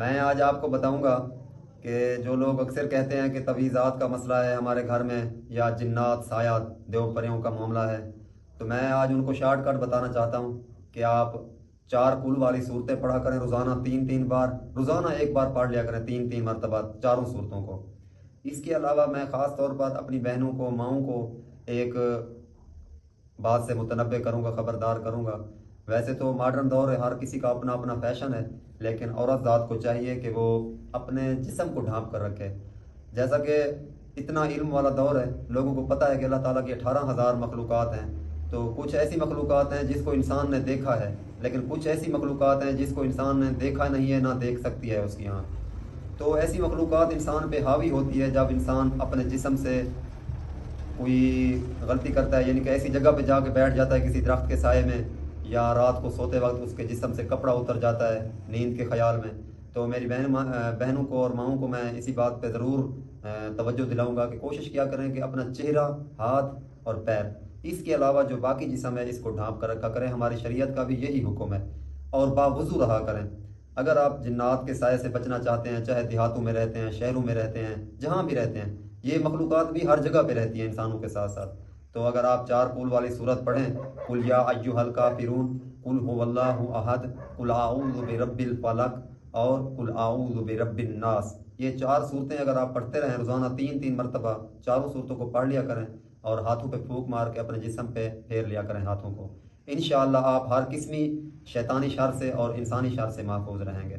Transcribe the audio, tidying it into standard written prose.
میں آج آپ کو بتاؤں گا کہ جو لوگ اکثر کہتے ہیں کہ تویزات کا مسئلہ ہے ہمارے گھر میں، یا جنات سایات دیو پریوں کا معاملہ ہے، تو میں آج ان کو شارٹ کٹ بتانا چاہتا ہوں کہ آپ چار کل والی صورتیں پڑھا کریں روزانہ تین تین بار، روزانہ ایک بار پڑھ لیا کریں تین تین مرتبہ چاروں صورتوں کو۔ اس کے علاوہ میں خاص طور پر اپنی بہنوں کو، ماؤں کو ایک بات سے متنبع کروں گا، خبردار کروں گا۔ ویسے تو ماڈرن دور ہے، ہر کسی کا اپنا اپنا فیشن ہے، لیکن عورت ذات کو چاہیے کہ وہ اپنے جسم کو ڈھانپ کر رکھے۔ جیسا کہ اتنا علم والا دور ہے، لوگوں کو پتہ ہے کہ اللہ تعالیٰ کی 18,000 مخلوقات ہیں، تو کچھ ایسی مخلوقات ہیں جس کو انسان نے دیکھا ہے، لیکن کچھ ایسی مخلوقات ہیں جس کو انسان نے دیکھا نہیں ہے، نہ دیکھ سکتی ہے اس کی آنکھ۔ تو ایسی مخلوقات انسان پہ حاوی ہوتی ہے جب انسان اپنے جسم سے کوئی غلطی کرتا ہے، یعنی کہ ایسی جگہ پہ جا کے بیٹھ جاتا ہے کسی درخت کے سائے میں، یا رات کو سوتے وقت اس کے جسم سے کپڑا اتر جاتا ہے نیند کے خیال میں۔ تو میری بہنوں کو اور ماؤں کو میں اسی بات پہ ضرور توجہ دلاؤں گا کہ کوشش کیا کریں کہ اپنا چہرہ، ہاتھ اور پیر، اس کے علاوہ جو باقی جسم ہے اس کو ڈھانپ کر رکھا کریں۔ ہماری شریعت کا بھی یہی حکم ہے، اور باوضو رہا کریں۔ اگر آپ جنات کے سائے سے بچنا چاہتے ہیں، چاہے دیہاتوں میں رہتے ہیں، شہروں میں رہتے ہیں، جہاں بھی رہتے ہیں، یہ مخلوقات بھی ہر جگہ پہ رہتی ہیں انسانوں کے ساتھ ساتھ، تو اگر آپ چار قول والی صورت پڑھیں، قل یا ایھا الکافرون، قل ھو اللہ احد، قل اعوذ برب الفلق، اور قل اعوذ برب الناس، یہ چار صورتیں اگر آپ پڑھتے رہیں روزانہ تین تین مرتبہ، چاروں صورتوں کو پڑھ لیا کریں اور ہاتھوں پہ پھونک مار کے اپنے جسم پہ پھیر لیا کریں ہاتھوں کو، انشاءاللہ آپ ہر قسمی شیطانی شر سے اور انسانی شر سے محفوظ رہیں گے۔